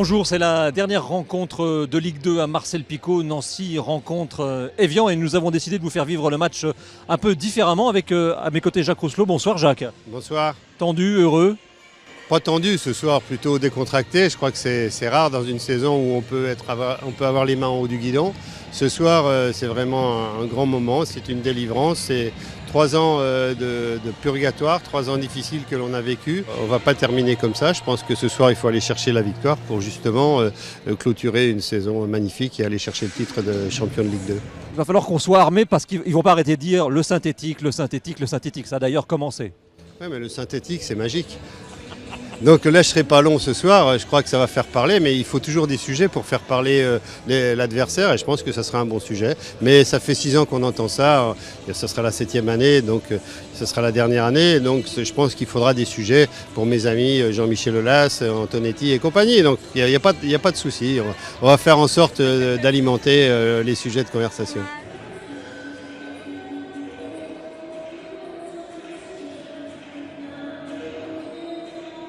Bonjour, c'est la dernière rencontre de Ligue 2 à Marcel-Picot. Nancy rencontre Évian et nous avons décidé de vous faire vivre le match un peu différemment avec à mes côtés Jacques Rousselot. Bonsoir Jacques. Bonsoir. Tendu, heureux? Pas tendu ce soir, plutôt décontracté. Je crois que c'est rare dans une saison où on peut avoir les mains en haut du guidon. Ce soir, c'est vraiment un grand moment, c'est une délivrance. C'est 3 ans de purgatoire, 3 ans difficiles que l'on a vécu. On ne va pas terminer comme ça. Je pense que ce soir, il faut aller chercher la victoire pour justement clôturer une saison magnifique et aller chercher le titre de champion de Ligue 2. Il va falloir qu'on soit armé parce qu'ils ne vont pas arrêter de dire le synthétique, le synthétique, le synthétique. Ça a d'ailleurs commencé. Oui, mais le synthétique, c'est magique. Donc là, je ne serai pas long ce soir, je crois que ça va faire parler, mais il faut toujours des sujets pour faire parler l'adversaire, et je pense que ça sera un bon sujet. Mais ça fait 6 ans qu'on entend ça, ça sera la 7e année, donc ça sera la dernière année, donc je pense qu'il faudra des sujets pour mes amis Jean-Michel Aulas, Antonetti et compagnie, donc il n'y a pas de souci, on va faire en sorte d'alimenter les sujets de conversation.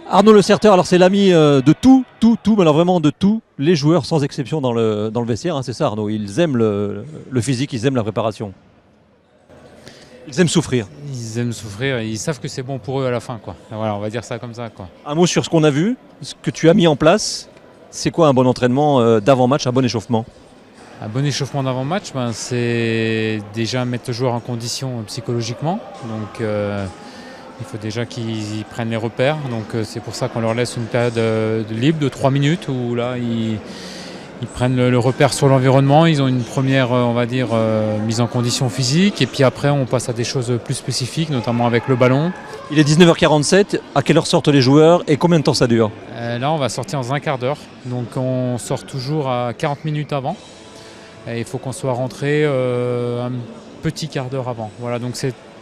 Arnaud Le Certeur, alors c'est l'ami de tout, mais alors vraiment de tous les joueurs sans exception dans le vestiaire, hein, c'est ça Arnaud, ils aiment le physique, ils aiment la préparation. Ils aiment souffrir. Ils aiment souffrir, ils savent que c'est bon pour eux à la fin, quoi. Voilà, on va dire ça comme ça, quoi. Un mot sur ce qu'on a vu, ce que tu as mis en place, c'est quoi un bon entraînement d'avant-match, un bon échauffement? Un bon échauffement d'avant-match, c'est déjà mettre le joueur en condition psychologiquement, donc il faut déjà qu'ils prennent les repères, donc c'est pour ça qu'on leur laisse une période libre de 3 minutes où là ils prennent le repère sur l'environnement, ils ont une première on va dire mise en condition physique et puis après on passe à des choses plus spécifiques, notamment avec le ballon. Il est 19h47, à quelle heure sortent les joueurs et combien de temps ça dure? Là on va sortir dans un quart d'heure, donc on sort toujours à 40 minutes avant et il faut qu'on soit rentré un petit quart d'heure avant. Voilà, donc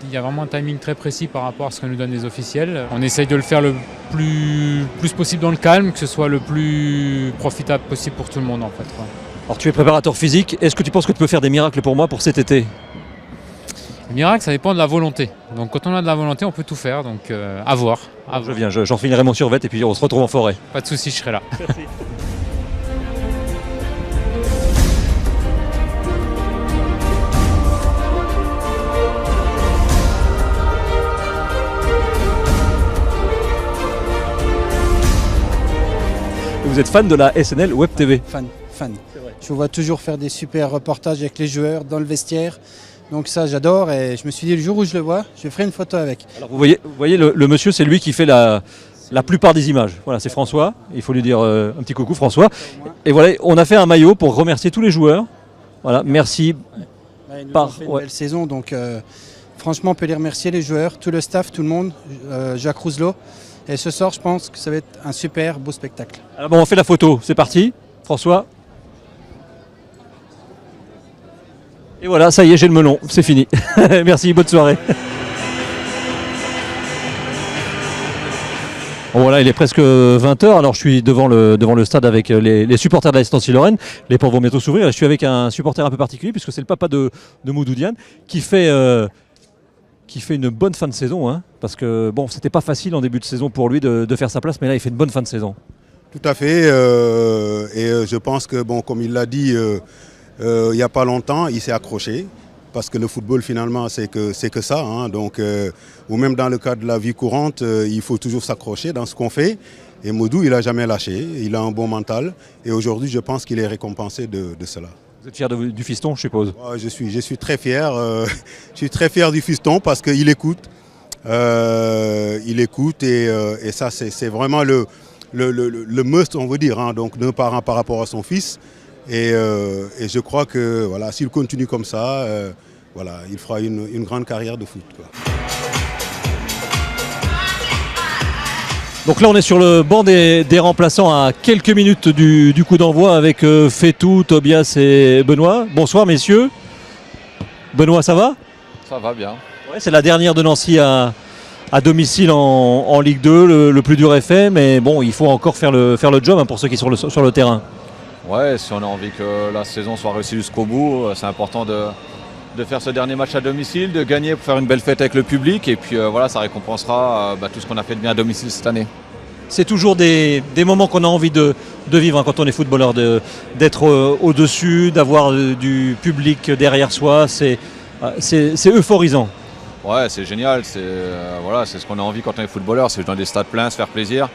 il y a vraiment un timing très précis par rapport à ce que nous donnent les officiels. On essaye de le faire le plus possible dans le calme, que ce soit le plus profitable possible pour tout le monde en fait, quoi. Alors tu es préparateur physique, est-ce que tu penses que tu peux faire des miracles pour moi pour cet été? Le miracle, ça dépend de la volonté. Donc quand on a de la volonté, on peut tout faire, donc à voir. Je viens, j'en finirai mon survêt et puis on se retrouve en forêt. Pas de souci, je serai là. Merci. Vous êtes fan de la SNL Web TV? Fan. Je vois toujours faire des super reportages avec les joueurs dans le vestiaire. Donc ça j'adore et je me suis dit le jour où je le vois, je ferai une photo avec. Alors vous voyez le monsieur, c'est lui qui fait la plupart des images. Voilà, c'est François, il faut lui dire un petit coucou François. Et voilà, on a fait un maillot pour remercier tous les joueurs. Voilà, merci. Ils nous ont fait une belle saison, donc franchement on peut les remercier, les joueurs, tout le staff, tout le monde, Jacques Rousselot. Et ce soir, je pense que ça va être un super beau spectacle. Alors bon, on fait la photo, c'est parti. François. Et voilà, ça y est, j'ai le melon, c'est fini. Merci, bonne soirée. Bon, voilà, il est presque 20h, alors je suis devant le stade avec les supporters de la Stancy-Lorraine. Les portes vont bientôt s'ouvrir. Je suis avec un supporter un peu particulier, puisque c'est le papa de Moudoudiane, qui fait une bonne fin de saison, hein, parce que bon, c'était pas facile en début de saison pour lui de faire sa place, mais là il fait une bonne fin de saison. Tout à fait, et je pense que bon, comme il l'a dit il n'y a pas longtemps, il s'est accroché, parce que le football finalement c'est que ça, hein, donc, ou même dans le cadre de la vie courante, il faut toujours s'accrocher dans ce qu'on fait, et Modou il n'a jamais lâché, il a un bon mental, et aujourd'hui je pense qu'il est récompensé de cela. Vous êtes fier du fiston, je suppose? Je suis très fier. Je suis très fier du fiston parce qu'il écoute. Et ça, c'est vraiment le must, on veut dire, hein, donc d'un parent par rapport à son fils. Et je crois que voilà, s'il continue comme ça, voilà, il fera une grande carrière de foot, quoi. Donc là on est sur le banc des remplaçants à quelques minutes du coup d'envoi avec Fétou, Tobias et Benoît. Bonsoir messieurs. Benoît, ça va? Ça va bien. Ouais, c'est la dernière de Nancy à domicile en Ligue 2, le plus dur est fait, mais bon, il faut encore faire le job, hein, pour ceux qui sont sur le terrain. Ouais, si on a envie que la saison soit réussie jusqu'au bout, c'est important de faire ce dernier match à domicile, de gagner pour faire une belle fête avec le public et puis voilà, ça récompensera tout ce qu'on a fait de bien à domicile cette année. c'est toujours des moments qu'on a envie de vivre quand on est footballeur, d'être au-dessus, d'avoir du public derrière soi. C'est euphorisant. Ouais, c'est génial. C'est ce qu'on a envie quand on est footballeur, c'est dans des stades pleins, se faire plaisir.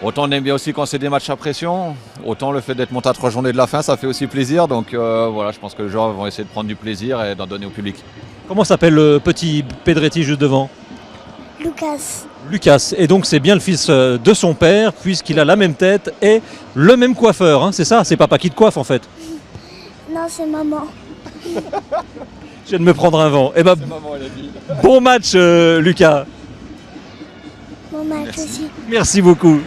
Autant on aime bien aussi quand c'est des matchs à pression, autant le fait d'être monté à 3 journées de la fin, ça fait aussi plaisir. Donc je pense que les joueurs vont essayer de prendre du plaisir et d'en donner au public. Comment s'appelle le petit Pedretti juste devant? Lucas. Et donc c'est bien le fils de son père, puisqu'il a la même tête et le même coiffeur. Hein, c'est ça? C'est papa qui te coiffe en fait? Non, c'est maman. Je viens de me prendre un vent. Bon match Lucas. Bon match aussi. Merci beaucoup.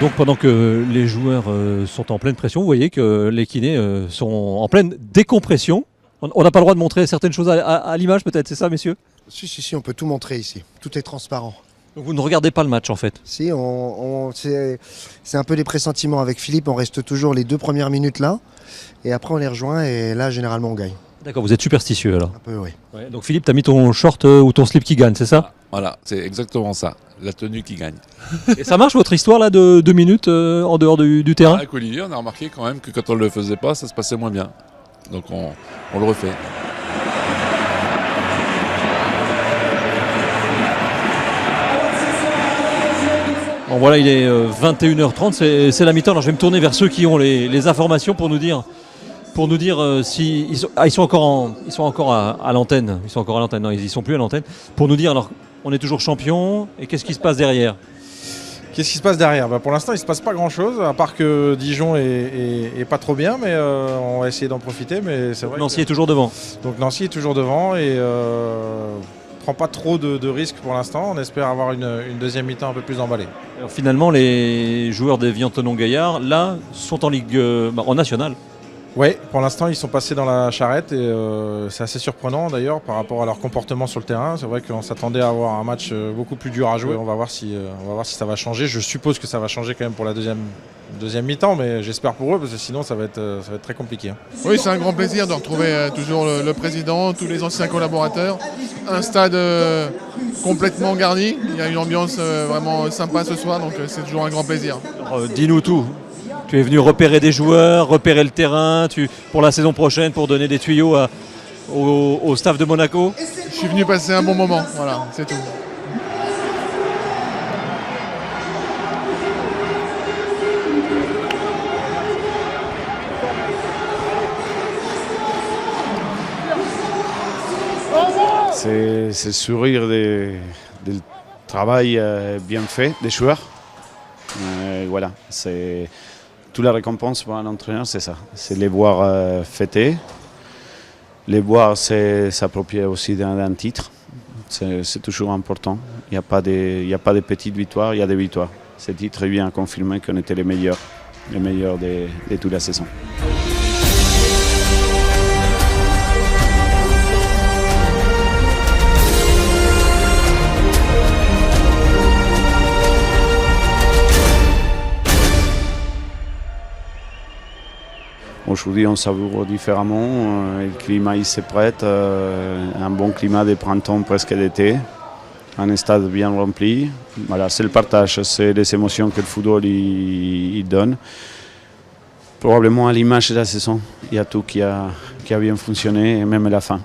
Donc pendant que les joueurs sont en pleine pression, vous voyez que les kinés sont en pleine décompression. On n'a pas le droit de montrer certaines choses à l'image peut-être, c'est ça messieurs? Si, on peut tout montrer ici. Tout est transparent. Donc vous ne regardez pas le match en fait? Si, c'est un peu des pressentiments avec Philippe. On reste toujours les 2 premières minutes là. Et après on les rejoint et là généralement on gagne. D'accord, vous êtes superstitieux alors? Un peu, oui. Ouais, donc Philippe, tu as mis ton short ou ton slip qui gagne, c'est ça? Voilà, c'est exactement ça. La tenue qui gagne. Et ça marche votre histoire là de 2 minutes en dehors du terrain? Avec Olivier, on a remarqué quand même que quand on ne le faisait pas, ça se passait moins bien. Donc on le refait. Bon voilà, il est 21h30, c'est la mi-temps. Alors je vais me tourner vers ceux qui ont les informations pour nous dire si ils sont encore à l'antenne. Ils sont encore à l'antenne. Non, ils y sont plus à l'antenne. Pour nous dire alors, on est toujours champion et qu'est-ce qui se passe derrière? Qu'est-ce qui se passe derrière? Pour l'instant, il ne se passe pas grand-chose, à part que Dijon est pas trop bien, mais on va essayer d'en profiter. Mais c'est vrai Nancy est toujours devant. Donc Nancy est toujours devant et prend pas trop de risques pour l'instant. On espère avoir une deuxième mi-temps un peu plus emballée. Alors, finalement, les joueurs des Vian-Tonon-Gaillard, là, sont en Ligue en nationale. Oui, pour l'instant, ils sont passés dans la charrette et c'est assez surprenant d'ailleurs par rapport à leur comportement sur le terrain. C'est vrai qu'on s'attendait à avoir un match beaucoup plus dur à jouer. On va voir si ça va changer. Je suppose que ça va changer quand même pour la deuxième mi-temps, mais j'espère pour eux parce que sinon ça va être très compliqué. Oui, c'est un grand plaisir de retrouver toujours le président, tous les anciens collaborateurs. Un stade complètement garni. Il y a une ambiance vraiment sympa ce soir, donc c'est toujours un grand plaisir. Alors, dis-nous tout. Tu es venu repérer des joueurs, repérer le terrain pour la saison prochaine, pour donner des tuyaux au staff de Monaco. Je suis venu passer un bon moment, voilà, c'est tout. C'est le sourire du travail bien fait des joueurs. Voilà, c'est toute la récompense pour un entraîneur, c'est ça. C'est les voir fêter, les voir s'approprier aussi d'un titre. C'est toujours important. Il n'y a pas de petites victoires, il y a des victoires. Ce titre vient confirmer qu'on était les meilleurs de toute la saison. Aujourd'hui, on savoure différemment. Le climat il se prête, un bon climat de printemps, presque d'été, un stade bien rempli. Voilà, c'est le partage, c'est les émotions que le football il donne. Probablement à l'image de la saison, il y a tout qui a bien fonctionné, et même la fin.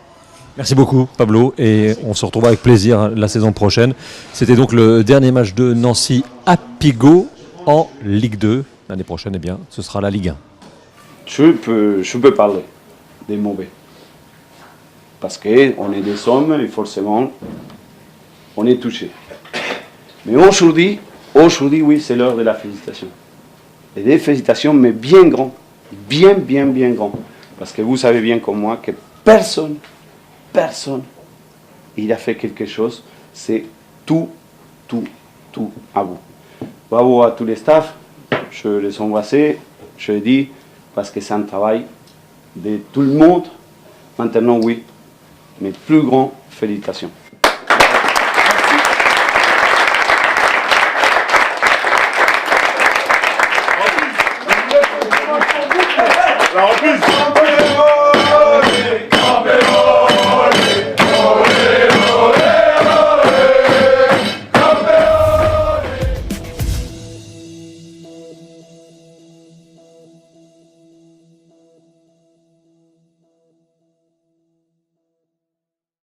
Merci beaucoup Pablo et on se retrouve avec plaisir la saison prochaine. C'était donc le dernier match de Nancy à Pigault en Ligue 2. L'année prochaine, eh bien, ce sera la Ligue 1. Je peux parler des mauvais. Parce qu'on est des hommes et forcément, on est touché. Mais aujourd'hui, oui, c'est l'heure de la félicitation. Et des félicitations, mais bien grand. Bien grand. Parce que vous savez bien comme moi que personne, il a fait quelque chose. C'est tout à vous. Bravo à tous les staffs. Je les embrasse, je les dis, parce que c'est un travail de tout le monde. Maintenant, oui, mes plus grandes félicitations. La reprise.